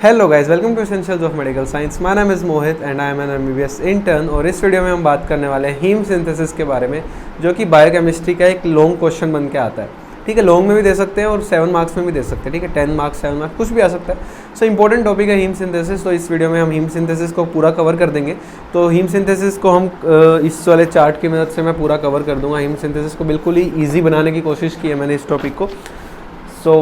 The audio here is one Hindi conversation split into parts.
Hello guys, welcome to essentials of medical science. My name is Mohit and I am an MBBS intern. और इस वीडियो में हम बात करने वाले हैं हीम सिंथेसिस के बारे में, जो कि बायोकेमिस्ट्री का एक लॉन्ग क्वेश्चन बन के आता है। ठीक है, लॉन्ग में भी दे सकते हैं और 7 मार्क्स में भी दे सकते हैं। ठीक है, 10 मार्क्स 7 मार्क्स कुछ भी आ सकता है। सो इंपॉर्टेंट टॉपिक है हीम सिंथेसिस। तो इस वीडियो में हम हीम सिंथेसिस को पूरा कवर कर देंगे। तो हीम सिंथेसिस को हम इस वाले चार्ट की मदद से मैं पूरा कवर कर दूंगा। हीम सिंथेसिस को बिल्कुल ही ईजी बनाने की कोशिश की है मैंने इस टॉपिक को। सो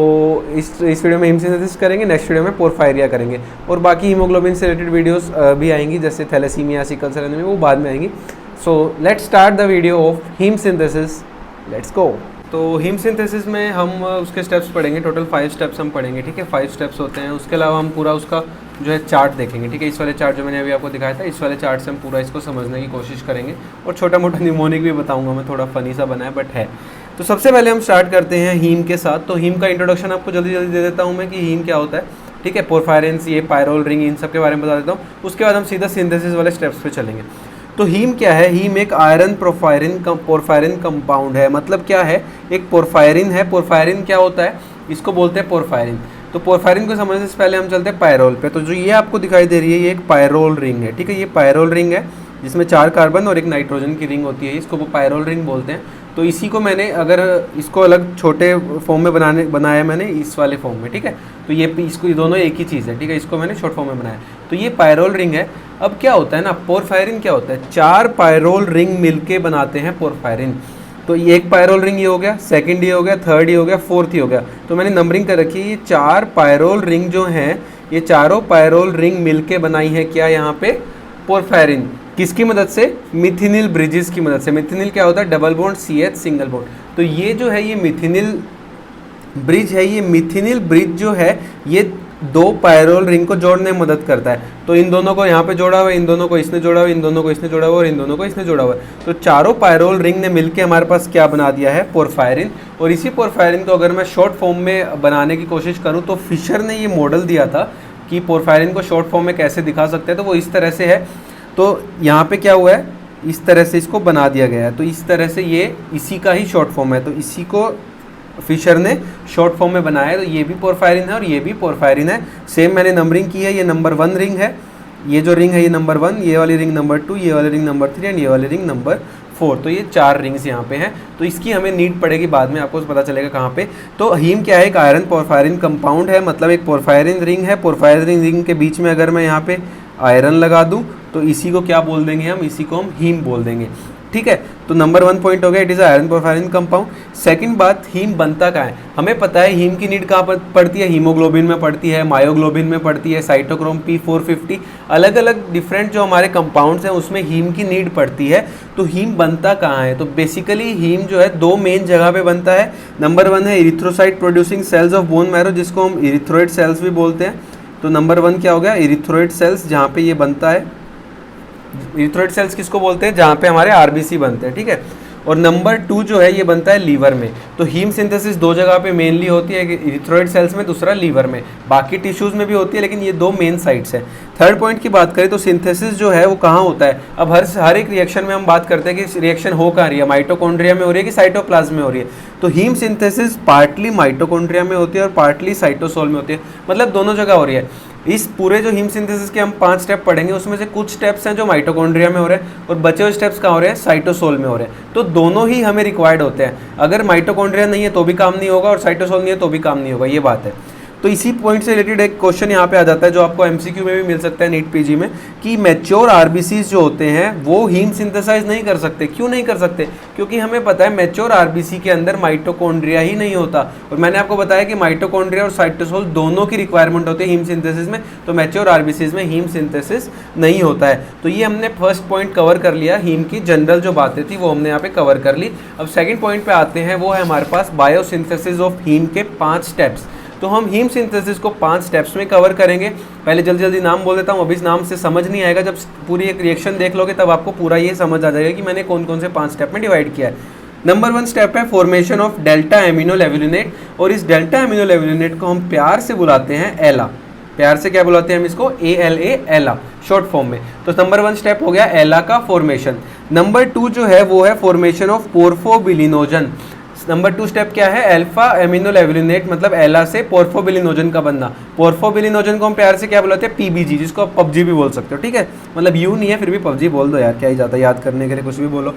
इस वीडियो में हीम सिंथेसिस करेंगे, नेक्स्ट वीडियो में पोरफायरिया करेंगे और बाकी हीमोग्लोबिन से रिलेटेड वीडियोस भी आएंगी, जैसे थैलेसीमिया, सिकल सेल एनीमिया, वो बाद में आएंगी। So let's start the video of haem synthesis. Let's go. तो हीम सिंथेसिस में हम उसके स्टेप्स पढ़ेंगे। टोटल 5 स्टेप्स हम पढ़ेंगे। ठीक है, 5 स्टेप्स होते हैं। उसके अलावा हम पूरा उसका जो है चार्ट देखेंगे। ठीक है, इस वाले चार्ट जो मैंने अभी आपको दिखाया था, इस वाले चार्ट से हम पूरा इसको समझने की कोशिश करेंगे और छोटा मोटा न्यूमोनिक भी बताऊंगा मैं, थोड़ा फनी सा बना है बट है। तो सबसे पहले हम स्टार्ट करते हैं हीम के साथ। तो हीम का इंट्रोडक्शन आपको जल्दी जल्दी दे देता हूँ मैं कि हीम क्या होता है। ठीक है, पोरफायरेंस, ये पायरोल रिंग, इन सब के बारे में बता देता हूँ। उसके बाद हम सीधा सिंथेसिस वाले स्टेप्स पे चलेंगे। तो हीम क्या है? हीम एक आयरन पोरफायरिन कंपाउंड है। मतलब क्या है? एक पोरफायरिन है। पोरफायरिन क्या होता है? इसको बोलते हैं पोरफायरिन। तो पोरफायरिन को समझने से पहले हम चलते हैं पायरोल पे। तो जो ये आपको दिखाई दे रही है, ये एक पायरोल रिंग है। ठीक है, ये पायरोल रिंग है जिसमें 4 कार्बन और एक नाइट्रोजन की रिंग होती है। इसको वो पायरोल रिंग बोलते हैं। तो इसी को मैंने, अगर इसको अलग छोटे फॉर्म में बनाया मैंने इस वाले फॉर्म में। ठीक है, तो ये दोनों एक ही चीज़ है। ठीक है, इसको मैंने शॉर्ट फॉर्म में बनाया। तो ये पायरोल रिंग है। अब क्या होता है ना, पोरफायरिन क्या होता है? 4 पायरोल रिंग मिलके बनाते हैं पोरफायरिन। तो ये एक पायरोल रिंग ये हो गया, सेकंड ये हो गया, थर्ड ये हो गया, फोर्थ ये हो गया। तो मैंने नंबरिंग कर रखी है। ये 4 पायरोल रिंग जो हैं, ये चारों पायरोल रिंग मिलके बनाई है क्या यहाँ पे? पोरफायरिन। किसकी मदद से? मिथिनिल ब्रिजेस की मदद से। मिथिनिल क्या होता है? Double bond CH single bond. तो ये जो है, ये मिथिनिल ब्रिज है। ये मिथिनिल ब्रिज जो है, ये 2 पायरोल रिंग को जोड़ने में मदद करता है। तो इन दोनों को यहाँ पे जोड़ा हुआ है, इन दोनों को इसने जोड़ा हुआ है, इन दोनों को इसने जोड़ा हुआ है और इन दोनों को इसने जोड़ा हुआ है। तो चारों पायरोल रिंग ने मिलके हमारे पास क्या बना दिया है? पोरफायरिन। और इसी पोरफायरिन को अगर मैं शॉर्ट फॉर्म में बनाने की कोशिश करूँ, तो फिशर ने ये मॉडल दिया था कि पोरफायरिन को शॉर्ट फॉर्म में कैसे दिखा सकते हैं। तो वो इस तरह से है। तो यहाँ पे क्या हुआ है, इस तरह से इसको बना दिया गया है। तो इस तरह से ये इसी का ही शॉर्ट फॉर्म है। तो इसी को फिशर ने शॉर्ट फॉर्म में बनाया है। तो ये भी पोरफायरिन है और ये भी पोरफायरिन है। सेम मैंने नंबरिंग की है। ये नंबर 1 रिंग है, ये जो रिंग है ये नंबर 1, ये वाली रिंग नंबर 2, ये वाली रिंग नंबर 3 एंड ये वाली रिंग नंबर 4। तो ये 4 रिंग्स यहाँ पे हैं। तो इसकी हमें नीड पड़ेगी बाद में, आपको पता चलेगा कहाँ पे। तो हीम क्या है? एक आयरन पोरफायरिन कंपाउंड है। मतलब एक पोरफायरिन रिंग है। पोरफायरिन रिंग के बीच में अगर मैं यहाँ पे आयरन लगा दूँ, तो इसी को क्या बोल देंगे हम? इसी को हम हीम बोल देंगे। ठीक है, तो नंबर 1 पॉइंट हो गया, it is iron porphyrin compound. Second बात, हीम बनता कहाँ है? हमें पता है हीम की नीड कहाँ पड़ती है। हीमोग्लोबिन में पड़ती है, मायोग्लोबिन में पड़ती है, साइटोक्रोम P450, अलग अलग डिफरेंट जो हमारे कंपाउंड्स हैं उसमें हीम की नीड पड़ती है। तो हीम बनता कहाँ है? तो बेसिकली हीम जो है 2 मेन जगह पे बनता है। नंबर 1 है erythrocyte producing sales of bone marrow, जिसको हम इरिथ्रोइड सेल्स भी बोलते हैं। तो नंबर 1 क्या हो गया? इरिथ्रोइड सेल्स, जहाँ पे ये बनता है। इरिथ्रोइड सेल्स किसको बोलते हैं? जहाँ पे हमारे RBC बनते हैं। ठीक है, और नंबर 2 जो है, ये बनता है लीवर में। तो हीम सिंथेसिस 2 जगह पे मेनली होती है, इरिथ्रोइड सेल्स में, दूसरा लीवर में। बाकी टिश्यूज में भी होती है, लेकिन ये 2 मेन साइट्स है। थर्ड पॉइंट की बात करें तो सिंथेसिस जो है वो कहाँ होता है? अब हर एक रिएक्शन में हम बात करते हैं कि रिएक्शन हो कहाँ रही है, माइटोकॉन्ड्रिया में हो रही है कि साइटोप्लाज्म में हो रही है। तो हीम सिंथेसिस पार्टली माइटोकॉन्ड्रिया में होती है और पार्टली साइटोसोल में होती है। मतलब दोनों जगह हो रही है। इस पूरे जो हीम सिंथेसिस के हम 5 स्टेप पढ़ेंगे, उसमें से कुछ स्टेप्स हैं जो माइटोकॉन्ड्रिया में हो रहे हैं और बचे हुए स्टेप्स कहाँ हो रहे हैं? साइटोसोल में हो रहे हैं। तो दोनों ही हमें रिक्वायर्ड होते हैं। अगर माइटोकॉन्ड्रिया नहीं है तो भी काम नहीं होगा और साइटोसोल नहीं है तो भी काम नहीं होगा, ये बात है। तो इसी पॉइंट से रिलेटेड एक क्वेश्चन यहाँ पे आ जाता है, जो आपको MCQ में भी मिल सकता है, नीट PG में, कि मैच्योर RBCs जो होते हैं वो हीम सिंथेसाइज नहीं कर सकते। क्यों नहीं कर सकते? क्योंकि हमें पता है मैच्योर RBC के अंदर माइटोकॉन्ड्रिया ही नहीं होता। और मैंने आपको बताया कि माइटोकॉन्ड्रिया और साइटोसोल दोनों की रिक्वायरमेंट होती है हीम सिंथेसिस में। तो मैच्योर RBCs में हीम सिंथेसिस नहीं होता है। तो ये हमने फर्स्ट पॉइंट कवर कर लिया। हीम की जनरल जो बातें थी वो हमने यहाँ पे कवर कर ली। अब सेकेंड पॉइंट पे आते हैं, वो है हमारे पास बायोसिंथेसिस ऑफ हीम के 5 स्टेप्स। तो हम हीम सिंथेसिस को 5 स्टेप्स में कवर करेंगे। पहले जल्दी जल्दी नाम बोल देता हूँ, अभी इस नाम से समझ नहीं आएगा। जब पूरी एक रिएक्शन देख लोगे तब आपको पूरा ये समझ आ जाएगा कि मैंने कौन कौन से 5 स्टेप में डिवाइड किया है। नंबर 1 स्टेप है फॉर्मेशन ऑफ डेल्टा एमिनो लेवलिनेट। और इस डेल्टा एमिनो लेवलिनेट को हम प्यार से बुलाते हैं एला। प्यार से क्या बुलाते हैं हम इसको? ALA, एला शॉर्ट फॉर्म में। तो नंबर 1 स्टेप हो गया एला का फॉर्मेशन। नंबर 2 जो है वो है फॉर्मेशन ऑफ पोर्फोबिलिनोजन। नंबर 2 स्टेप क्या है, अल्फा एमिनो लेवलिनेट मतलब एला से पोर्फोबिलिनोजन का बनना। पोर्फोबिलिनोजन को हम प्यार से क्या बुलाते हैं, पीबीजी, जिसको आप पबजी भी बोल सकते हो, ठीक है, मतलब यू नहीं है फिर भी पबजी बोल दो यार, क्या ही जाता है याद करने के लिए, कुछ भी बोलो।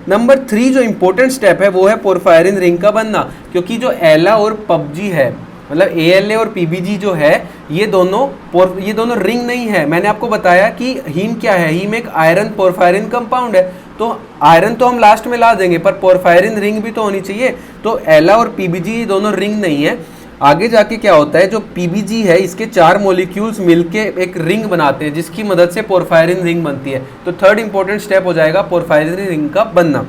नंबर 3 जो इंपॉर्टेंट स्टेप है वो है पोरफायरिन रिंग का बनना, क्योंकि जो एला और पबजी है मतलब एएलए और पीबीजी जो है ये दोनों रिंग नहीं है। मैंने आपको बताया कि हीम क्या है, हीम एक आयरन पोरफायरिन कंपाउंड है, तो आयरन तो हम लास्ट में ला देंगे पर पोरफायरिन रिंग भी तो होनी चाहिए। तो एला और पीबीजी ये दोनों रिंग नहीं है। आगे जाके क्या होता है, जो पीबीजी है इसके 4 मॉलिक्यूल्स मिलके एक रिंग बनाते हैं जिसकी मदद से पोरफायरिन रिंग बनती है। तो थर्ड इंपॉर्टेंट स्टेप हो जाएगा पोरफायरिन रिंग का बनना।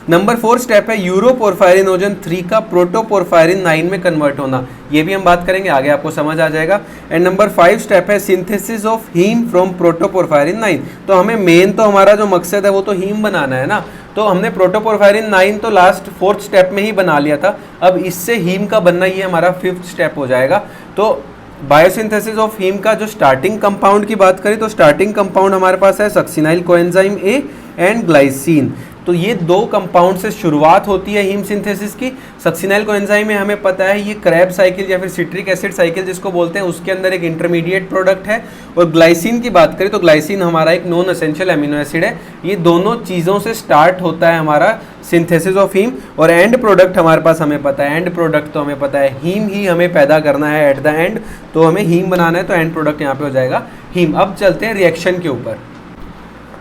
नंबर 4 स्टेप है यूरोपोरफायरिनोजन 3 का प्रोटोपोरफायरिन 9 में कन्वर्ट होना, ये भी हम बात करेंगे आगे, आपको समझ आ जाएगा। एंड नंबर 5 स्टेप है सिंथेसिस ऑफ हीम फ्रॉम प्रोटोपोरफायरिन 9। तो हमें मेन तो हमारा जो मकसद है वो तो हीम बनाना है ना, तो हमने प्रोटोपोरफायरिन 9 तो लास्ट 4th स्टेप में ही बना लिया था, अब इससे हीम का बनना ये हमारा 5th स्टेप हो जाएगा। तो बायोसिंथेसिस ऑफ हीम का जो स्टार्टिंग कंपाउंड की बात करें तो स्टार्टिंग कंपाउंड हमारे पास है succinyl coenzyme A and glycine. तो ये 2 कंपाउंड से शुरुआत होती है हीम सिंथेसिस की। सक्सिनाइल कोएंजाइम में हमें पता है ये क्रैब साइकिल या फिर सिट्रिक एसिड साइकिल जिसको बोलते हैं, उसके अंदर एक इंटरमीडिएट प्रोडक्ट है। और ग्लाइसिन की बात करें तो ग्लाइसिन हमारा एक नॉन एसेंशियल एमिनो एसिड है। ये दोनों चीज़ों से स्टार्ट होता है हमारा सिंथेसिस ऑफ हीम, और एंड प्रोडक्ट हमारे पास हमें पता है, एंड प्रोडक्ट तो हमें पता है हीम ही हमें पैदा करना है एट द एंड, तो हमें हीम बनाना है, तो एंड प्रोडक्ट यहाँ पे हो जाएगा हीम। अब चलते हैं रिएक्शन के ऊपर।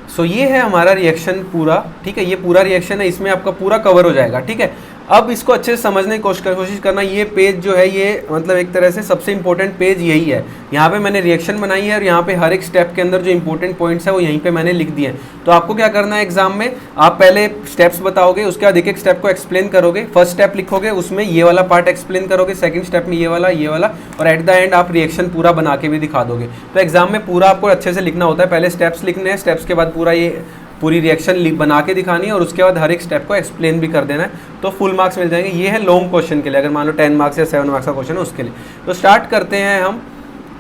सो ये है हमारा रिएक्शन पूरा, ठीक है, ये पूरा रिएक्शन है, इसमें आपका पूरा कवर हो जाएगा, ठीक है। अब इसको अच्छे से समझने की कोशिश करना। ये पेज जो है ये मतलब एक तरह से सबसे इंपॉर्टेंट पेज यही है। यहाँ पे मैंने रिएक्शन बनाई है और यहाँ पे हर एक स्टेप के अंदर जो इंपॉर्टेंट पॉइंट्स है वो यहीं पे मैंने लिख दिए हैं। तो आपको क्या करना है एग्जाम में, आप पहले स्टेप्स बताओगे, उसके बाद एक एक स्टेप को एक्सप्लेन करोगे। फर्स्ट स्टेप लिखोगे उसमें ये वाला पार्ट एक्सप्लेन करोगे, सेकंड स्टेप में ये वाला, और एट द एंड आप रिएक्शन पूरा बना के भी दिखा दोगे। तो एग्जाम में पूरा आपको अच्छे से लिखना होता है, पहले स्टेप्स लिखने हैं, स्टेप्स के बाद पूरी रिएक्शन बना के दिखानी है, और उसके बाद हर एक स्टेप को एक्सप्लेन भी कर देना है, तो फुल मार्क्स मिल जाएंगे। ये है लॉन्ग क्वेश्चन के लिए, अगर मान लो 10 मार्क्स या 7 मार्क्स का क्वेश्चन है उसके लिए। तो स्टार्ट करते हैं हम।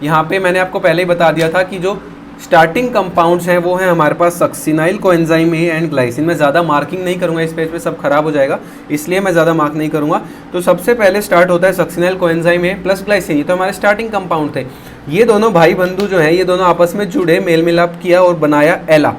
यहाँ पे मैंने आपको पहले ही बता दिया था कि जो स्टार्टिंग कंपाउंड्स हैं वो हैं हमारे पास succinyl coenzyme A and glycine. मैं ज़्यादा मार्किंग नहीं करूँगा इस पेज पे, सब खराब हो जाएगा, इसलिए मैं ज़्यादा मार्क नहीं करूँगा। तो सबसे पहले स्टार्ट होता है सक्सिनाइल कोएंजाइम ए प्लस ग्लाइसिन, ये तो हमारे स्टार्टिंग कंपाउंड थे। ये दोनों भाई बंधु जो हैं ये दोनों आपस में जुड़े, मेल मिलाप किया और बनाया एला।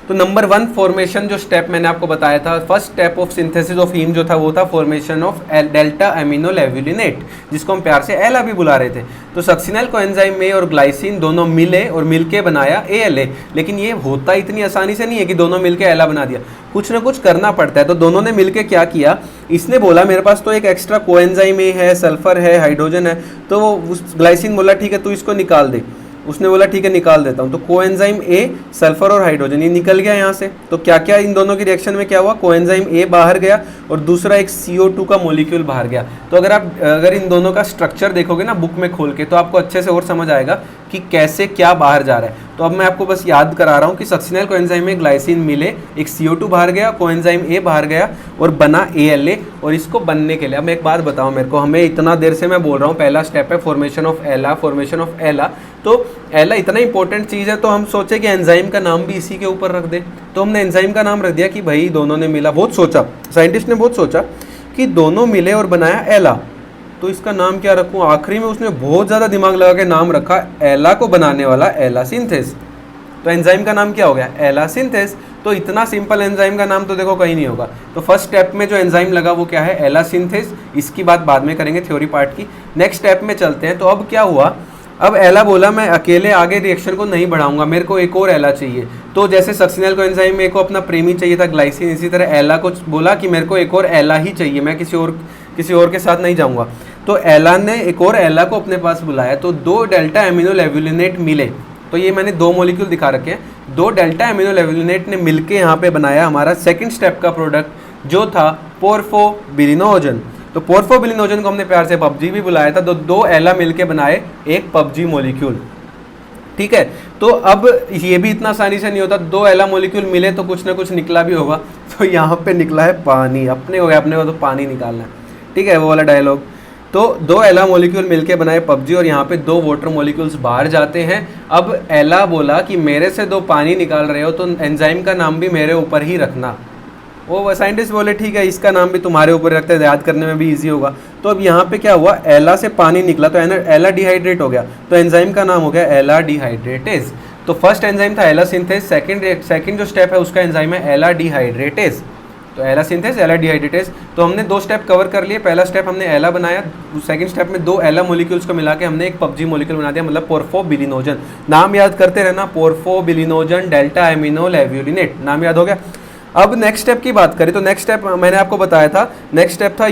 तो नंबर 1 फॉर्मेशन जो स्टेप मैंने आपको बताया था, first step of synthesis of haem जो था वो था formation of delta amino levulinate, जिसको हम प्यार से एला भी बुला रहे थे। तो सक्सिनाइल कोएंजाइम में और ग्लाइसिन दोनों मिले और मिलके बनाया एएलए। लेकिन ये होता इतनी आसानी से नहीं है कि दोनों मिलके एला बना दिया, कुछ ना कुछ करना पड़ता है। तो दोनों ने मिलके क्या किया, इसने बोला मेरे पास तो एक एक्स्ट्रा कोएंजाइम ए है, सल्फर है, हाइड्रोजन है, तो उस ग्लाइसिन बोला ठीक है तू इसको निकाल दे, उसने बोला ठीक है निकाल देता हूँ। तो कोएंजाइम ए, सल्फर और हाइड्रोजन ये निकल गया यहाँ से। तो क्या क्या इन दोनों की रिएक्शन में क्या हुआ, कोएंजाइम ए बाहर गया और दूसरा एक CO2 का मॉलिक्यूल बाहर गया। तो अगर इन दोनों का स्ट्रक्चर देखोगे ना बुक में खोल के, तो आपको अच्छे से और समझ आएगा कि कैसे क्या बाहर जा रहा है। तो अब मैं आपको बस याद करा रहा हूँ कि सक्सिनाइल कोएंजाइम में ग्लाइसिन मिले, एक CO2 बाहर गया, कोएंजाइम ए बाहर गया और बना ALA। और इसको बनने के लिए अब मैं एक बात बताऊँ मेरे को, हमें इतना देर से मैं बोल रहा हूँ पहला स्टेप है फॉर्मेशन ऑफ एला, फॉर्मेशन ऑफ एला। तो एला इतना इंपॉर्टेंट चीज़ है तो हम सोचे कि एंजाइम का नाम भी इसी के ऊपर रख दे। तो हमने एंजाइम का नाम रख दिया कि भाई दोनों ने मिला, बहुत सोचा, साइंटिस्ट ने बहुत सोचा कि दोनों मिले और बनाया एला, तो इसका नाम क्या रखूँ। आखिरी में उसने बहुत ज़्यादा दिमाग लगा के नाम रखा एला को बनाने वाला एला सिंथेस। तो एंजाइम का नाम क्या हो गया, एला सिंथेस। तो इतना सिंपल एंजाइम का नाम तो देखो कहीं नहीं होगा। तो फर्स्ट स्टेप में जो एंजाइम लगा वो क्या है, एला सिंथेस। इसकी बात बाद में करेंगे थ्योरी पार्ट की। नेक्स्ट स्टेप में चलते हैं। तो अब क्या हुआ, अब एला बोला मैं अकेले आगे रिएक्शन को नहीं बढ़ाऊंगा, मेरे को एक और एला चाहिए। तो जैसे सक्सिनाइल कोएंजाइम में को अपना प्रेमी चाहिए था ग्लाइसिन, इसी तरह एला को बोला कि मेरे को एक और एला ही चाहिए, मैं किसी और के साथ नहीं जाऊंगा। तो एला ने एक और एला को अपने पास बुलाया, तो 2 डेल्टा एमिनो लेवलिनेट मिले। तो ये मैंने 2 मॉलिक्यूल दिखा रखे हैं, 2 डेल्टा एमिनो लेवलिनेट ने मिलके यहाँ पे बनाया हमारा सेकंड स्टेप का प्रोडक्ट जो था पोर्फोबिलिनोजन। तो पोर्फोबिलिनोजन को हमने प्यार से पबजी भी बुलाया था। तो 2 एला मिलके बनाए एक पबजी मॉलिक्यूल, ठीक है। तो अब ये भी इतना आसानी से नहीं होता, 2 एला मॉलिक्यूल मिले तो कुछ ना कुछ निकला भी होगा। तो यहाँ पे निकला है पानी, अपने को तो पानी निकालना है, ठीक है, वो वाला डायलॉग। तो 2 एला मॉलिक्यूल मिलके बनाए पबजी और यहाँ पे 2 वाटर मॉलिक्यूल्स बाहर जाते हैं। अब एला बोला कि मेरे से 2 पानी निकाल रहे हो तो एंजाइम का नाम भी मेरे ऊपर ही रखना। वो साइंटिस्ट बोले ठीक है इसका नाम भी तुम्हारे ऊपर रखते हैं, याद करने में भी इजी होगा। तो अब यहाँ पे क्या हुआ, एला से पानी निकला तो एला डिहाइड्रेट हो गया, तो एंजाइम का नाम हो गया एला डिहाइड्रेटेज। तो फर्स्ट एंजाइम था एला सिंथेस, सेकंड जो स्टेप है उसका एंजाइम है एला डिहाइड्रेटेज। तो एला सिंथेस एला डिहाइड्रेटेज। तो हमने 2 स्टेप कवर कर लिए। पहला स्टेप हमने एला बनाया, सेकंड स्टेप में 2 एला मोलिक्यूल्स को मिला के हमने एक पबजी मोलिक्यूल बना दिया, मतलब पोर्फोबिलिनोजन। नाम याद करते रहना, पोर्फोबिलिनोजन डेल्टा एमिनो लेव्युलिनेट, नाम याद हो गया। अब नेक्स्ट स्टेप की बात करें तो नेक्स्ट स्टेप मैंने आपको बताया था, नेक्स्ट स्टेप था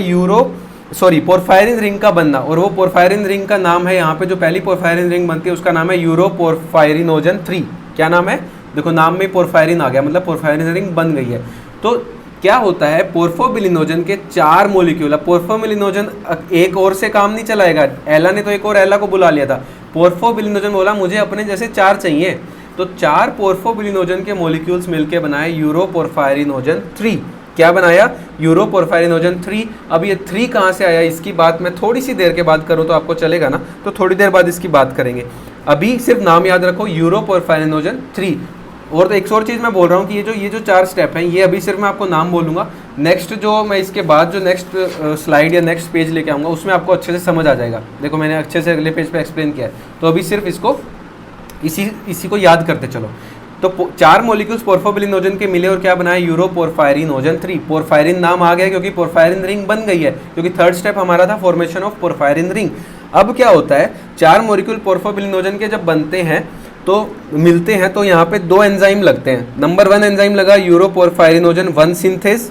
पोरफायरिन रिंग का बनना, और वो पोरफायरिन रिंग का नाम है, यहाँ पे जो पहली पोरफायरिन रिंग बनती है उसका नाम है यूरोपोरफायरिनोजन 3। क्या नाम है, देखो नाम में पोरफायरिन आ गया, मतलब पोरफायरिन रिंग बन गई है। तो क्या होता है, पोर्फोबिलिनोजन के 4 मोलिक्यूल, पोर्फोबिलिनोजन एक और से काम नहीं चलाएगा, एला ने तो एक और एला को बुला लिया था, पोर्फोबिलिनोजन बोला मुझे अपने जैसे 4 चाहिए, तो 4 पोर्फोबिलिनोजन के मोलिक्यूल्स मिलके बनाए यूरोपोरफायरिनोजन 3। क्या बनाया, यूरोपोरफायरिनोजन 3। अब ये 3 कहाँ से आया, इसकी बात मैं थोड़ी सी देर के बाद करूँ तो आपको चलेगा ना, तो थोड़ी देर बाद इसकी बात करेंगे। अभी सिर्फ नाम याद रखो, यूरोपोरफायरिनोजन 3। और तो एक और चीज़ मैं बोल रहा हूँ कि ये जो 4 स्टेप हैं, ये अभी सिर्फ मैं आपको नाम बोलूँगा, नेक्स्ट जो मैं इसके बाद जो नेक्स्ट स्लाइड या नेक्स्ट पेज लेके आऊँगा उसमें आपको अच्छे से समझ आ जाएगा। देखो मैंने अच्छे से अगले पेज पे एक्सप्लेन किया है, तो अभी सिर्फ इसको इसी को याद करते चलो। तो 4 मोलिक्यूल्स पोर्फोबिलिनोजन के मिले और क्या बनाया, यूरोपोरफायरिनोजन 3। पोरफायरिन नाम आ गया क्योंकि पोरफायरिन रिंग बन गई है, क्योंकि थर्ड स्टेप हमारा था फॉर्मेशन ऑफ पोरफायरिन रिंग। अब क्या होता है, 4 मोलिक्यूल पोर्फोबिलिनोजन के जब बनते हैं तो मिलते हैं, तो यहाँ पे 2 एंजाइम लगते हैं। नंबर 1 एंजाइम लगा यूरोपोरफायरिनोजन 1 सिंथेस,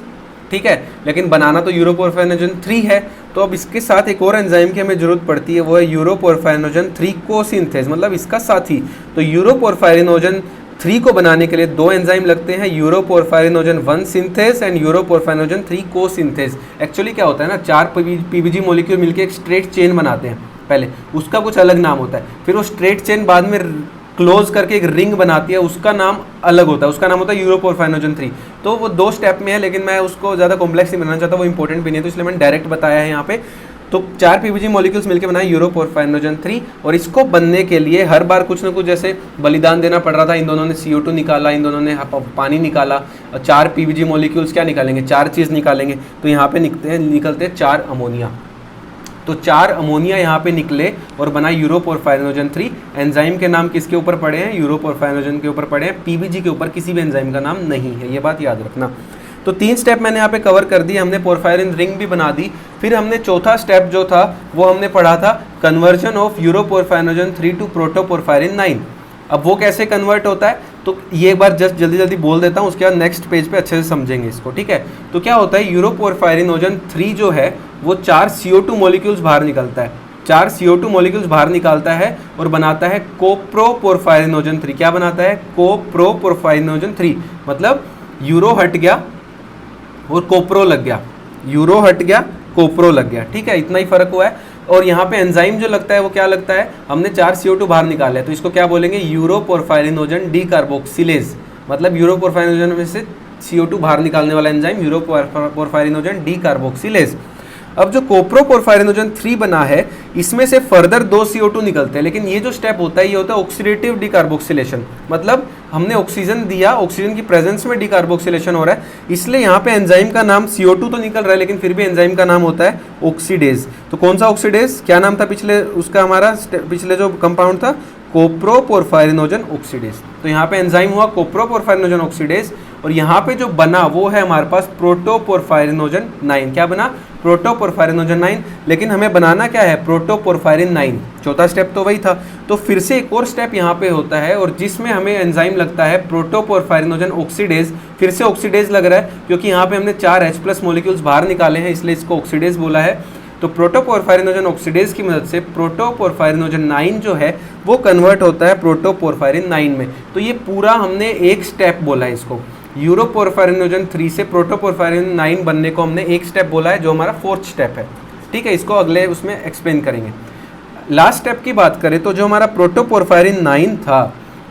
ठीक है, लेकिन बनाना तो यूरोपोरफायरिनोजन 3 है। तो अब इसके साथ एक और एंजाइम की हमें जरूरत पड़ती है, वो है यूरोपोरफायरिनोजन 3 को सिंथेस, मतलब इसका साथी। तो यूरोपोरफायरिनोजन 3 को बनाने के लिए 2 एंजाइम लगते हैं, यूरोपोरफायरिनोजन 1 सिंथेस एंड यूरोपोरफायरिनोजन 3 को सिंथेस। एक्चुअली क्या होता है ना, 4 पीबीजी मोलिक्यूल मिलकर एक स्ट्रेट चेन बनाते हैं, पहले उसका कुछ अलग नाम होता है, फिर वो स्ट्रेट चेन बाद में क्लोज करके एक रिंग बनाती है, उसका नाम अलग होता है, उसका नाम होता है यूरोपोरफायरिनोजन 3। तो वो 2 स्टेप में है, लेकिन मैं उसको ज़्यादा कॉम्प्लेक्स नहीं बनाना चाहता, वो इंपॉर्टेंट भी नहीं है, तो इसलिए मैंने डायरेक्ट बताया है यहाँ पे। तो 4 पीबीजी मॉलिक्यूल्स मिलकर बनाए यूरोपोरफायरिनोजन 3, और इसको बनने के लिए हर बार कुछ ना कुछ जैसे बलिदान देना पड़ रहा था। इन दोनों ने CO2 निकाला, इन दोनों ने पानी निकाला, और 4 पीबीजी मॉलिक्यूल्स क्या निकालेंगे, 4 चीज़ निकालेंगे। तो यहाँ पे निकलते 4 अमोनिया, तो 4 अमोनिया यहाँ पे निकले और बना यूरोपोरफायरिनोजन 3। एंजाइम के नाम किसके ऊपर पड़े हैं, यूरोपोरफायरिनोजन के ऊपर पड़े हैं, पीबीजी के ऊपर किसी भी एंजाइम का नाम नहीं है, ये बात याद रखना। तो 3 स्टेप मैंने यहाँ पे कवर कर दिए, हमने पोरफायरिन रिंग भी बना दी। फिर हमने चौथा स्टेप जो था वो हमने पढ़ा था कन्वर्जन ऑफ यूरोपोरफायरिनोजन 3 टू प्रोटोपोरफायरिन 9। अब वो कैसे कन्वर्ट होता है, तो ये एक बार जस्ट जल्दी जल्दी बोल देता हूँ, उसके बाद नेक्स्ट पेज पे अच्छे से समझेंगे इसको, ठीक है। तो क्या होता है, यूरोपोरफायरिनोजन 3 जो है वो 4 CO2 मॉलिक्यूल्स बाहर निकलता है, 4 CO2 मॉलिक्यूल्स बाहर निकालता है और बनाता है कोप्रोपोरफायरिनोजन 3। क्या बनाता है, कोप्रोपोरफायरिनोजन 3, मतलब यूरो हट गया और कोप्रो लग गया, यूरो हट गया कोप्रो लग गया, ठीक है, इतना ही फर्क हुआ है। और यहाँ पे एंजाइम जो लगता है वो क्या लगता है, हमने 4 CO2 बाहर निकाले हैं, तो इसको क्या बोलेंगे, यूरोपोरफायरिनोजन डीकार्बोक्सिलेज, मतलब यूरोपोरफायरिनोजन में से CO2 बाहर निकालने वाला एंजाइम यूरोपोरफायरिनोजन डीकार्बोक्सिलेज। अब जो कोप्रोपोरफायरिनोजन 3 बना है, इसमें से फर्दर 2 CO2 निकलते हैं, लेकिन ये जो स्टेप होता है ये होता है ऑक्सीडेटिव डीकार्बोक्सिलेशन, मतलब हमने ऑक्सीजन दिया, ऑक्सीजन की प्रेजेंस में डीकार्बोक्सिलेशन हो रहा है, इसलिए यहाँ पे एंजाइम का नाम CO2 तो निकल रहा है, लेकिन फिर भी एंजाइम का नाम होता है ऑक्सीडेज। तो कौन सा ऑक्सीडेज, क्या नाम था पिछले उसका, हमारा पिछले जो कंपाउंड था कोप्रोपोरफायरिनोजन ऑक्सीडेज। तो यहाँ पे एंजाइम हुआ कोप्रोपोरफायरिनोजन ऑक्सीडेज, और यहाँ पे जो बना वो है हमारे पास प्रोटोपोरफायरिनोजन 9। क्या बना, प्रोटोपोरफायरिनोजन 9, लेकिन हमें बनाना क्या है, प्रोटोपोरफायरिन 9। चौथा स्टेप तो वही था, तो फिर से एक और स्टेप यहाँ पे होता है, और जिसमें हमें एंजाइम लगता है प्रोटोपोरफायरिनोजन ऑक्सीडेज। फिर से ऑक्सीडेज लग रहा है क्योंकि यहाँ पे हमने 4 H+ मॉलिक्यूल्स बाहर निकाले हैं, इसलिए इसको ऑक्सीडेज बोला है। तो प्रोटोपोरफायरिनोजन ऑक्सीडेज की मदद से प्रोटोपोरफायरिनोजन 9 जो है वो कन्वर्ट होता है प्रोटोपोरफायरिन 9 में। तो ये पूरा हमने एक स्टेप बोला है इसको, यूरोपोरफायरिनोजन 3 से प्रोटोपोरफायरिन 9 बनने को हमने एक स्टेप बोला है, जो हमारा 4th स्टेप है, ठीक है। इसको अगले उसमें एक्सप्लेन करेंगे। लास्ट स्टेप की बात करें तो जो हमारा प्रोटोपोरफायरिन 9 था,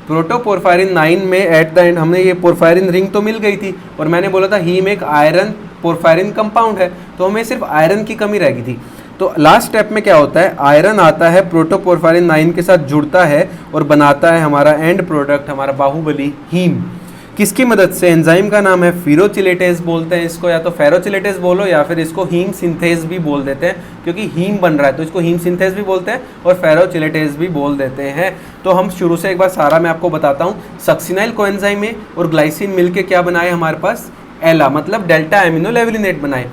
प्रोटोपोरफायरिन 9 में एट द एंड हमें ये पोरफायरिन रिंग तो मिल गई थी, और मैंने बोला था हीम एक आयरन पोरफायरिन कंपाउंड है, तो हमें सिर्फ आयरन की कमी रह गई थी। तो लास्ट स्टेप में क्या होता है, आयरन आता है प्रोटोपोरफायरिन 9 के साथ जुड़ता है और बनाता है हमारा एंड प्रोडक्ट, हमारा बाहुबली हीम। किसकी मदद से? एंजाइम का नाम है फेरोचिलेटेज बोलते हैं इसको, या तो फेरोचिलेटेज बोलो या फिर इसको हीम सिंथेज भी बोल देते हैं, क्योंकि हीम बन रहा है तो इसको हीम सिंथेज भी बोलते हैं और फेरोचिलेटेज भी बोल देते हैं। तो हम शुरू से एक बार सारा मैं आपको बताता हूँ। सक्सिनाइल कोएंजाइम में और ग्लाइसिन मिलके क्या बनाए हमारे पास? एला, मतलब डेल्टा एमिनो लेवलिनेट बनाए।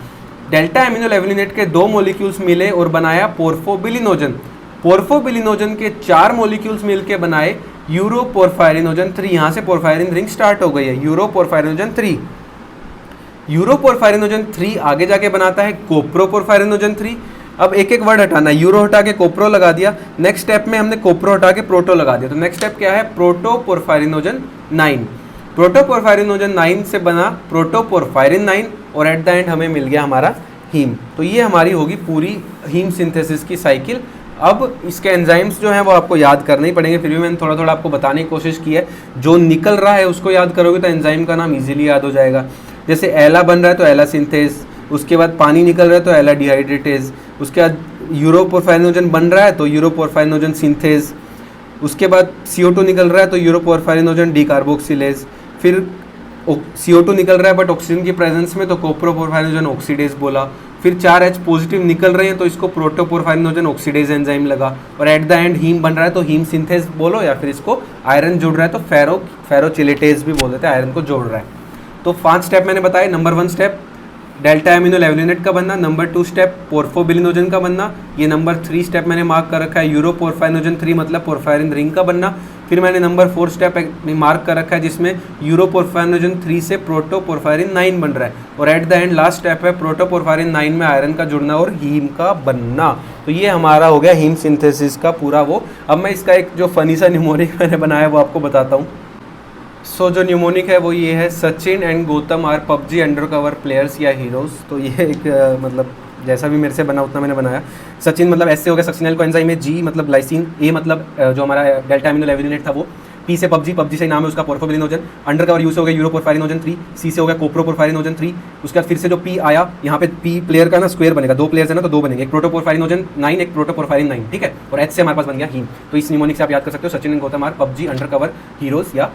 डेल्टा एमिनो लेवलिनेट के 2 मॉलिक्यूल्स मिले और बनाया पोर्फोबिलिनोजन। पोर्फोबिलिनोजन के 4 मॉलिक्यूल्स मिलके बनाए यूरोपोरफायरिनोजन 3। यहाँ से पोरफायरिन रिंग स्टार्ट हो गई है, यूरोपोरफायरिनोजन 3। यूरोपोरफायरिनोजन 3 आगे जाके बनाता है कोप्रोपोरफायरिनोजन 3। अब एक एक वर्ड हटाना, यूरो हटा के कोप्रो लगा दिया, नेक्स्ट स्टेप में हमने कोप्रो हटा के प्रोटो लगा दिया, तो नेक्स्ट स्टेप क्या है? प्रोटोपोरफायरिनोजन 9। प्रोटोपोरफायरिनोजन 9 से बना प्रोटोपोरफायरिन 9 और एट द एंड हमें मिल गया हमारा हीम। तो ये हमारी होगी पूरी हीम सिंथेसिस की साइकिल। अब इसके एंजाइम्स जो हैं वो आपको याद करने ही पड़ेंगे, फिर भी मैंने थोड़ा थोड़ा आपको बताने की कोशिश की है। जो निकल रहा है उसको याद करोगे तो एंजाइम का नाम इजीली याद हो जाएगा। जैसे एला बन रहा है तो एला सिंथेज, उसके बाद पानी निकल रहा है तो एला डिहाइड्रेटेज, उसके बाद यूरोपोरफायरिनोजन बन रहा है तो यूरोपोरफायरिनोजन सिंथेज, उसके बाद CO2 निकल रहा है तो यूरोपोरफायरिनोजन डीकार्बोक्सिलेज, फिर CO2 निकल रहा है बट ऑक्सीजन की प्रेजेंस में तो कोप्रोपोरफायरिनोजन ऑक्सीडेज बोला, फिर 4H पॉजिटिव निकल रहे हैं तो इसको प्रोटोपोरफायरिनोजन ऑक्सीडेज एंजाइम लगा, और एट द एंड हीम बन रहा है तो हीम सिंथेज बोलो, या फिर इसको आयरन जुड़ रहा है तो फेरोचिलेटेज भी बोल देते हैं, आयरन को जोड़ रहा है। तो 5 स्टेप मैंने बताए। नंबर 1 स्टेप डेल्टा एमिनो लेवलिनेट का बनना, नंबर 2 स्टेप पोर्फोबिलिनोजन का बनना, ये नंबर 3 स्टेप मैंने मार्क कर रखा है यूरोपोरफायरिनोजन 3 मतलब पोरफायरिन रिंग का बनना। फिर मैंने नंबर 4 स्टेप मार्क कर रखा है जिसमें यूरोपोरफायरिनोजन 3 से प्रोटोपोरफायरिन 9 बन रहा है, और at the end last step है प्रोटोपोरफायरिन 9 में आयरन का जुड़ना और हीम का बनना। तो ये हमारा हो गया हीम सिंथेसिस का पूरा वो। अब मैं इसका एक जो फनी सा न्यूमोनिक मैंने बनाया वो आपको बताता हूँ। सो जो न्यूमोनिक है वो ये है, Sachin and Gautam are PUBG undercover players या हीरोज़। तो ये एक मतलब जैसा भी मेरे से बना उतना मैंने बनाया। सचिन मतलब ऐसे हो गया सक्सिनाइल कोएंजाइम में, जी मतलब ग्लाइसिन, ए मतलब जो हमारा डेल्टा एमिनो लेवलिनेट था वो, पी से पबजी से नाम है उसका पोर्फोबिलिनोजन, अंडर कवर यू से हो गया यूरोपोरफायरिनोजन 3, सी से हो गया कोप्रोपोरफायरिनोजन 3, उसके बाद फिर से जो पी आया यहाँ पे पी प्लेयर का ना स्क्वायर बनेगा, 2 प्लेयर्स है ना तो 2 बनेंगे, एक प्रोटोपोरफायरिनोजन 9 एक प्रोटोपोरफायरिन 9, ठीक है, और एच से हमारे पास बन गया हीम। तो इस न्यूमोनिक से आप याद कर सकते हो Sachin and Gautam are PUBG undercover heroes या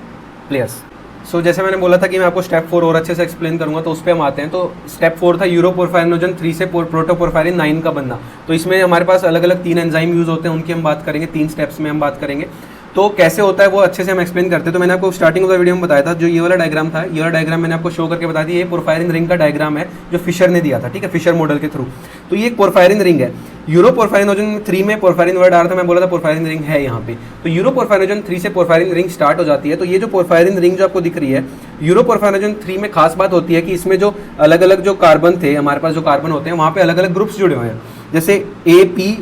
प्लेयर्स। सो जैसे मैंने बोला था कि मैं आपको स्टेप 4 और अच्छे से एक्सप्लेन करूंगा, तो उस पर हम आते हैं। तो स्टेप 4 था यूरोपोरफायरिनोजन 3 से प्रोटोपोरफायरिन 9 का बनना। तो इसमें हमारे पास अलग अलग 3 एंजाइम यूज़ होते हैं, उनकी हम बात करेंगे, 3 स्टेप्स में हम बात करेंगे। तो कैसे होता है वो अच्छे से हम एक्सप्लेन करते हैं। तो मैंने आपको स्टार्टिंग ऑफ द वीडियो में बताया था, जो ये वाला डायग्राम था, ये वाला डायग्राम मैंने आपको शो करके बता दिया, ये पोरफायरिन रिंग का डायग्राम है जो फिशर ने दिया था, ठीक है, फिशर मॉडल के थ्रू। तो ये पोरफायरिन रिंग है। यूरोपोरफायरिनोजन 3 में पोरफायरिन वर्ड आ रहा था, मैं बोला था पोरफायरिन रिंग है यहाँ पे। तो यूरोपोरफायरिनोजन 3 से पोरफायरिन रिंग स्टार्ट हो जाती है। तो ये जो पोरफायरिन रिंग जो आपको दिख रही है यूरोपोरफायरिनोजन 3 में खास बात होती है कि इसमें जो अलग अलग जो कार्बन थे, हमारे पास जो कार्बन होते हैं वहाँ पे अलग अलग ग्रुप्स जुड़े हुए हैं, जैसे AP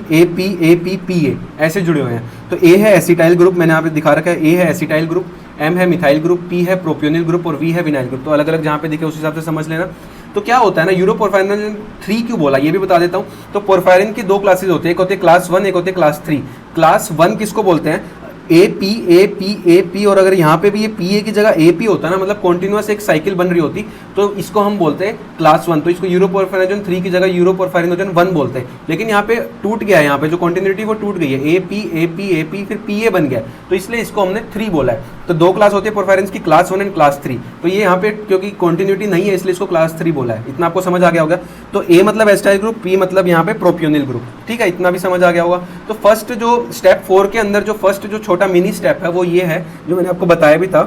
ऐसे जुड़े हुए हैं। तो ए है एसिटाइल ग्रुप, मैंने यहाँ पे दिखा रखा है, ए है एसिटाइल ग्रुप, एम है मिथाइल ग्रुप, पी है प्रोपियोनिल ग्रुप और वी है विनाइल ग्रुप। तो अलग अलग जहाँ पे दिखे उस हिसाब से समझ लेना। तो क्या होता है ना, यूरोपोरफायरिन 3 क्यों बोला ये भी बता देता हूँ। तो पोरफायरिन की 2 क्लासेज होती है, एक होती है क्लास 1 एक होती है क्लास 3। क्लास 1 किसको बोलते हैं? AP, और अगर यहाँ पे भी ये PA की जगह AP होता है ना, मतलब कॉन्टिन्यूस एक साइकिल बन रही होती, तो इसको हम बोलते हैं क्लास 1। तो इसको यूरोपोरफायरिनोजन 3 की जगह यूरोपोरफायरिनोजन 1 बोलते हैं। लेकिन यहाँ पे टूट गया है, यहाँ पे जो कॉन्टिन्यूटी वो टूट गई है, AP फिर PA बन गया, तो इसलिए इसको हमने 3 बोला है। तो 2 क्लास होती है पोरफायरिन की, क्लास 1 एंड क्लास 3। तो ये यहाँ पे क्योंकि कॉन्टिन्यूटी नहीं है इसलिए इसको क्लास 3 बोला है। इतना आपको समझ आ गया होगा। तो A मतलब एसिटाइल ग्रुप, P मतलब यहाँ पे प्रोपियोनिल ग्रुप, ठीक है, इतना भी समझ आ गया होगा। तो फर्स्ट जो स्टेप 4 के अंदर जो फर्स्ट जो छोटा मिनी स्टेप है वो ये है, जो मैंने आपको बताया भी था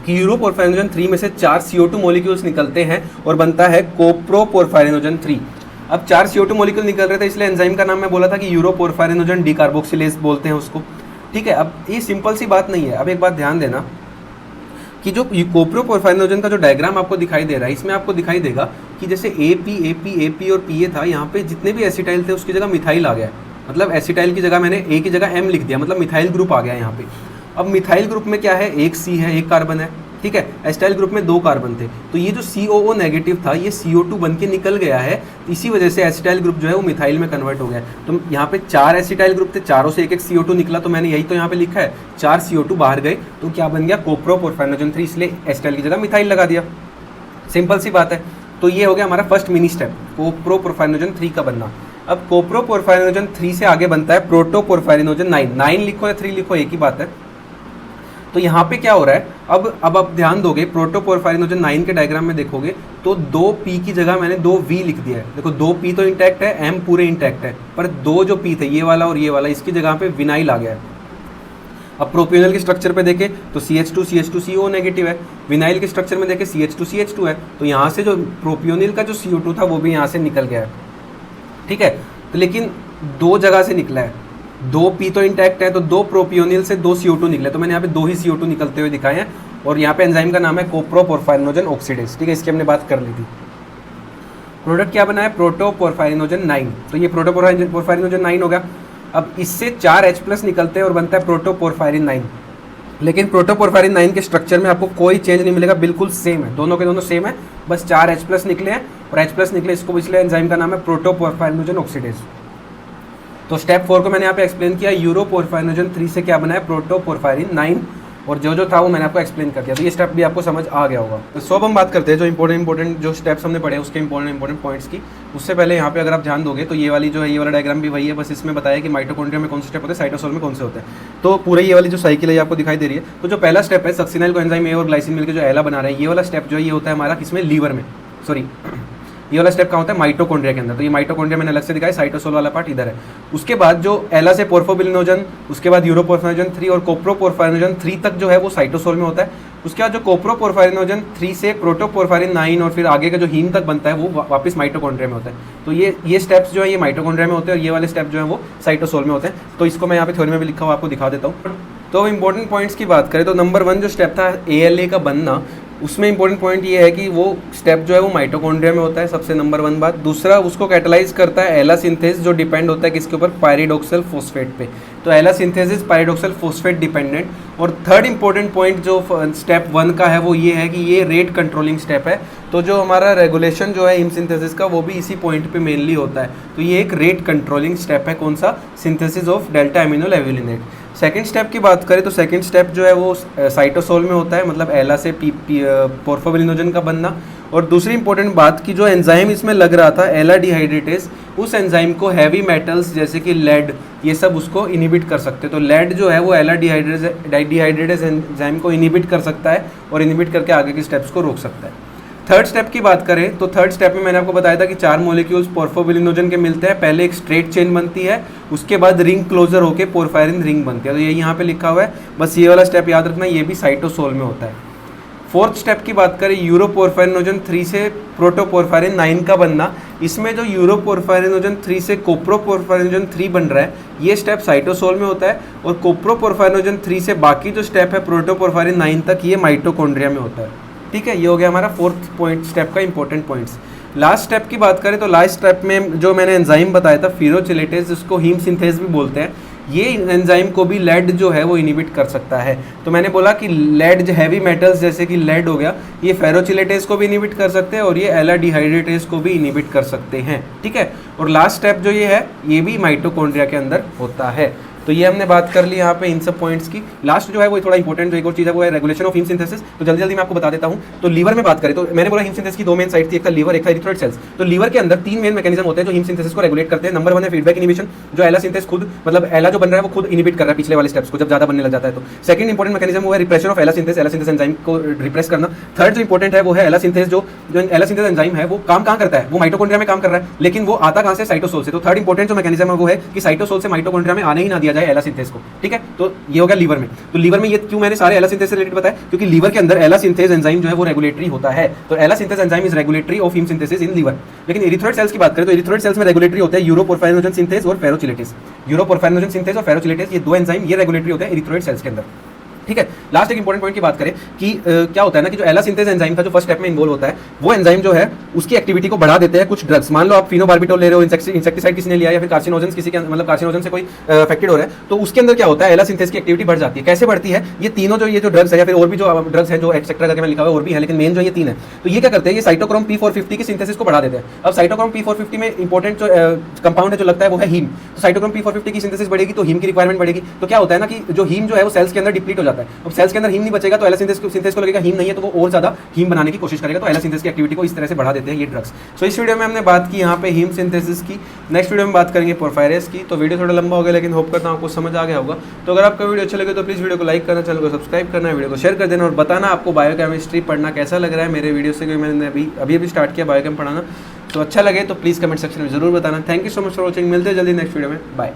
कि यूरोपोरफायरिनोजन 3 में से 4 CO2 मॉलिक्यूल्स निकलते हैं और बनता है कोप्रोपोरफायरिनोजन 3। अब 4 CO2 मॉलिक्यूल निकल रहे थे इसलिए एंजाइम का नाम मैं बोला था कि यूरोपोरफायरिनोजन डीकार्बोक्सिलेज बोलते हैं उसको, ठीक है। अब ये सिंपल सी बात नहीं है। अब एक बात ध्यान देना कि जो कोप्रोपोरफायरिनोजन का जो डायग्राम आपको दिखाई दे रहा है, इसमें आपको दिखाई देगा कि जैसे AP और PA था, यहाँ पे जितने भी एसिटाइल थे उसकी जगह मिथाइल आ गया है। मतलब एसिटाइल की जगह मैंने A की जगह M लिख दिया, मतलब मिथाइल ग्रुप आ गया यहाँ पे। अब मिथाइल ग्रुप में क्या है, एक C है, एक कार्बन है, ठीक है। एसिटाइल ग्रुप में 2 कार्बन थे, तो ये जो COO नेगेटिव था ये CO2 बन के निकल गया है, इसी वजह से एसिटाइल ग्रुप जो है वो मिथाइल में कन्वर्ट हो गया। तो यहाँ पे 4 एसिटाइल ग्रुप थे, चारों से एक एक CO2 निकला, तो मैंने यही तो यहाँ पे लिखा है, 4 CO2 बाहर गए तो क्या बन गया, कोप्रोपोरफायरिनोजन 3, इसलिए एसिटाइल की जगह मिथाइल लगा दिया। सिंपल सी बात है। तो ये हो गया हमारा फर्स्ट मिनी स्टेप, कोप्रोपोरफायरिनोजन 3 का बनना। अब कोप्रोपोरफायरिनोजन 3 से आगे बनता है प्रोटोपोरफायरिनोजन 9 लिखो या 3 लिखो एक ही बात है। तो यहाँ पे क्या हो रहा है, अब आप ध्यान दोगे प्रोटोपोरफायरिनोजन 9 के डायग्राम में देखोगे तो 2p की जगह मैंने 2v लिख दिया है। देखो 2p तो इंटैक्ट है, m पूरे इंटैक्ट है, पर 2 जो p थे ये वाला और ये वाला, इसकी जगह पे विनाइल आ गया है। अब प्रोपियोनिल के स्ट्रक्चर पे देखें तो CH2CO नेगेटिव है, विनाइल के स्ट्रक्चर में देखें CH2CH2 है, तो यहाँ से जो प्रोपियोनिल का जो CO2 था वो भी यहाँ से निकल गया है, ठीक है। तो लेकिन 2 जगह से निकला है, 2p तो इंटैक्ट है, तो 2 प्रोपियोनिल से 2 CO2 निकले, तो मैंने यहाँ पे 2 ही CO2 निकलते हुए दिखाए हैं। और यहाँ पे एंजाइम का नाम है कोप्रोपोरफायरिनोजन ऑक्सीडेज, ठीक है, इसकी हमने बात कर ली थी। प्रोडक्ट क्या बना है, प्रोटोपोरफायरिनोजन 9, तो ये प्रोटोपोरफायरिनोजन 9 हो गया। अब इससे 4 H+ निकलते हैं और बनता है प्रोटोपोरफायरिन 9। लेकिन प्रोटोपोरफायरिन 9 के स्ट्रक्चर में आपको कोई चेंज नहीं मिलेगा, बिल्कुल सेम है, दोनों के दोनों सेम है, बस 4 H+ निकले हैं और H+ निकले, इसको इसलिए एंजाइम का नाम है प्रोटोपोरफायरिनोजन ऑक्सीडेज। तो स्टेप 4 को मैंने यहाँ पे एक्सप्लेन किया, यूरोपोरफायरिनोजन 3 से क्या बना है, प्रोटोपोरफायरिन 9, और जो था वो मैंने आपको एक्सप्लेन कर दिया, तो ये स्टेप भी आपको समझ आ गया होगा। तो सब हम बात करते हैं जो इंपॉर्टेंट जो स्टेप्स हमने पढ़े उसके इंपॉर्टेंट पॉइंट्स की। उससे पहले यहाँ पे अगर आप ध्यान दोगे तो ये वाली जो है, ये वाला डायग्राम भी वही है, बस इसमें बताया कि माइटोकॉन्ड्रिया में कौन से स्टेप होते हैं, साइटोसोल में कौन से होते हैं। तो पूरे ये वाली जो साइकिल है आपको दिखाई दे रही है। तो जो पहला स्टेप है, सक्सिनाइल कोएंजाइम ए और ग्लाइसिन मिलकर जो एला बना रहे हैं, ये वाला स्टेप जो है ये होता है हमारा किसमें, लीवर में, सॉरी ये वाला स्टेप कहाँ होता है, माइटोकॉन्ड्रिया के अंदर। तो ये माइटोकॉन्ड्रिया मैंने अलग से दिखाया, साइटोसोल वाला पार्ट इधर है। उसके बाद जो एला से पोर्फोबिलिनोजन, उसके बाद यूरोपोरफायरिनोजन 3 और कोप्रोपोरफायरिनोजन 3 तक जो है वो साइटोसोल में होता है। उसके बाद जो कोप्रोपोरफायरिनोजन 3 से प्रोटोपोरफायरिन 9 और फिर आगे का जो हीम तक बनता है वो वापस माइटोकॉन्ड्रिया में होता है। तो ये स्टेप्स जो है ये माइटोकॉन्ड्रिया में होते हैं और ये वाले स्टेप जो है वो साइटोसोल में होते हैं। तो इसको मैं यहाँ पे थ्योरी में भी लिखा हुआ आपको दिखा देता हूँ। तो इंपॉर्टेंट पॉइंट्स की बात करें तो नंबर 1 जो स्टेप था ALA का बनना, उसमें इंपॉर्टेंट पॉइंट ये है कि वो स्टेप जो है वो माइटोकॉन्ड्रिया में होता है, सबसे नंबर 1 बात। दूसरा, उसको कैटालाइज करता है एला सिंथेसिस, जो डिपेंड होता है किसके ऊपर, पायरिडोक्सल फोस्फेट पे। तो एला सिंथेसिस पायरिडोक्सल फोस्फेट डिपेंडेंट। और थर्ड इंपॉर्टेंट पॉइंट जो स्टेप 1 का है वो ये है कि ये रेट कंट्रोलिंग स्टेप है। तो जो हमारा रेगुलेशन जो है हिम सिंथेसिस का वो भी इसी पॉइंट पे मेनली होता है। तो ये एक रेट कंट्रोलिंग स्टेप है, कौन सा, synthesis of delta amino levulinate. Second step की बात करें तो सेकंड स्टेप जो है वो साइटोसोल में होता है, मतलब एला से पोर्फोबिलिनोजन का बनना। और दूसरी इंपॉर्टेंट बात की जो एंजाइम इसमें लग रहा था एला डिहाइड्रेटेज, उस एंजाइम को हैवी मेटल्स जैसे कि लेड ये सब उसको इनिबिट कर सकते हैं। तो लेड जो है वो एला डिहाइड्रेटेज एंजाइम को इनिबिट कर सकता है और इनिबिट करके आगे के स्टेप्स को रोक सकता है। थर्ड स्टेप की बात करें तो थर्ड स्टेप में मैंने आपको बताया था कि 4 मॉलिक्यूल्स पोर्फोबिलिनोजन के मिलते हैं। पहले एक स्ट्रेट चेन बनती है, उसके बाद रिंग क्लोजर होकर पोरफायरिन रिंग बनती है। तो ये यहाँ पे लिखा हुआ है, बस ये वाला स्टेप याद रखना, ये भी साइटोसोल में होता है। फोर्थ स्टेप की बात करें, यूरोपोरफायरिनोजन 3 से प्रोटोपोरफायरिन 9 का बनना, इसमें जो यूरोपोरफायरिनोजन 3 से कोप्रोपोरफायरिनोजन 3 बन रहा है ये स्टेप साइटोसोल में होता है। और कोप्रोपोरफायरिनोजन 3 से बाकी जो स्टेप है प्रोटोपोरफायरिन 9 तक ये माइटोकॉन्ड्रिया में होता है। ठीक है, ये हो गया हमारा फोर्थ पॉइंट स्टेप का इंपॉर्टेंट पॉइंट्स। लास्ट स्टेप की बात करें तो लास्ट स्टेप में जो मैंने एंजाइम बताया था फेरोचिलेटेज, जिसको हीम सिंथेस भी बोलते हैं, ये एंजाइम को भी लेड जो है वो इनिबिट कर सकता है। तो मैंने बोला कि लेड हैवी मेटल्स जैसे कि लेड हो गया, ये फेरोचिलेटेज को भी इनिबिट कर सकते हैं और ये एला डिहाइड्रेटेज को भी इनिबिट कर सकते हैं। ठीक है, और लास्ट स्टेप जो ये है ये भी माइटोकॉन्ड्रिया के अंदर होता है। तो ये हमने बात कर ली यहाँ पे इन सब पॉइंट्स की। लास्ट जो है वो थोड़ा इंपॉर्टेंट जो एक और चीज़ है वो है रेगुलेशन ऑफ हीम सिंथेसिस। तो जल्दी जल्दी मैं आपको बता देता हूँ। तो लीवर में बात करें तो मैंने बोला हीम सिंथेसिस की 2 मेन साइट थी, एक था लीवर, एक था एरिथ्रोइड सेल्स। तो लीवर के अंदर 3 मेन मैकेनिज्म होते हैं जो हीम सिंथेसिस को रेगुलेट करते हैं। नंबर 1 है फीडबैक इनिबिशन, जो एला सिंथेसिस खुद मतलब एला जो बन रहा है वो खुद इनिबिट कर रहा है पिछले वाले स्टेप्स को जब ज़्यादा बनने लग जाता है। तो सेकंड इंपॉर्टेंट मैकेनिज्म वो है रिप्रेशन ऑफ एला सिंथेसिस एंजाइम को रिप्रेस करना। थर्ड जो इंपॉर्टेंट है वो है एला सिंथेसिस, जो एला सिंथेसिस एंजाइम है वो काम कहाँ करता है, वो माइटोकॉन्ड्रिया में काम कर रहा है, लेकिन वो आता कहाँ से, साइटोसोल से। तो थर्ड इंपॉर्टेंट जो मैकेनिज्म है वो है कि साइटोसोल से माइटोकॉन्ड्रिया में आने ही ना दिया जाए एला सिंथेसिस को। ठीक है, तो ये हो गया लीवर में। तो लीवर में ये क्यों मैंने सारे एला सिंथेसिस से रिलेटेड बताया, क्योंकि लीवर के अंदर एला सिंथेस एंजाइम जो है वो रेगुलेटरी होता है। तो ALA synthase enzyme is regulatory of haem synthesis in liver. लेकिन एरिथ्रोइड सेल्स की बात करें तो एरिथ्रोइड सेल्स में रेगुलेटरी होते हैं यूरोपोरफायरिनोजन सिंथेस और फेरोचिलेटेज। यूरोपोरफायरिनोजन सिंथेस और फेरोचिलेटेज ये 2 एंजाइम ये रेगुलेटरी होते हैं एरिथ्रोइड सेल्स के अंदर। ठीक है, लास्ट एक इंपॉर्टेंट पॉइंट की बात करें कि क्या होता है ना कि जो एला सिंथेस एंजाइम था जो फर्स्ट स्टेप में इन्वॉल्व होता है, वो एंजाइम जो है उसकी एक्टिविटी को बढ़ा देते हैं कुछ ड्रग्स। मान लो आप फिनोबार्बिटोल ले रहे हो, इंसेक्टिसाइड किसी ने लिया या फिर कार्सिनोजेंस किसी के मतलब कार्सिनोजन से कोई अफेक्टेड हो रहा है, तो उसके अंदर क्या होता है एला सिंथेस की एक्टिविटी बढ़ जाती है। कैसे बढ़ती है, ये तीनों जो ड्रग्स है या फिर और भी जो ड्रग्स है जो एक्सेट्रा करके मैं लिखा हुआ है और भी है, लेकिन मेन जो ये 3 है, तो ये क्या करते हैं, ये साइटोक्रोम P450 की सिंथेसिस को बढ़ा देते हैं। अब साइटोक्रोम P450 में इंपॉर्टेंट जो कंपाउंड है जो लगता है वो है हीम। तो साइटोक्रोम P450 की सिंथेसिस बढ़ेगी तो हीम की रिक्वायरमेंट बढ़ेगी। तो क्या होता है ना कि जो हीम जो है वो सेल्स के अंदर डिप्लीट हो जाता है। अब सेल्स के अंदर हीम नहीं बचेगा तो एलएस को लगेगा हीम नहीं है, तो वो और ज़्यादा हीम बनाने की कोशिश करेगा, तो एलएस सिंथेसिस की एक्टिविटी को इस तरह से बढ़ा देते हैं ये ड्रग्स। सो इस वीडियो में हमने बात की यहाँ पे हीम सिंथेसिस की, नेक्स्ट वीडियो में बात करेंगे पोरफायरेस की। तो वीडियो थोड़ा लंबा हो गया, लेकिन होप करता हूँ आपको समझ आ गया होगा। तो अगर आपका वीडियो अच्छा लगे तो प्लीज़ वीडियो को लाइक करना, चैनल को सब्सक्राइब करना, वीडियो को शेयर कर देना और बताना आपको बायोकेमिस्ट्री पढ़ना कैसा लग रहा है मेरे वीडियो से, क्योंकि मैंने अभी स्टार्ट किया बायोकेम पढ़ाना। तो अच्छा लगे तो प्लीज़ कमेंट सेक्शन में जरूर बताना। Thank you so much for watching, मिलते हैं जल्दी नेक्स्ट वीडियो में, बाय।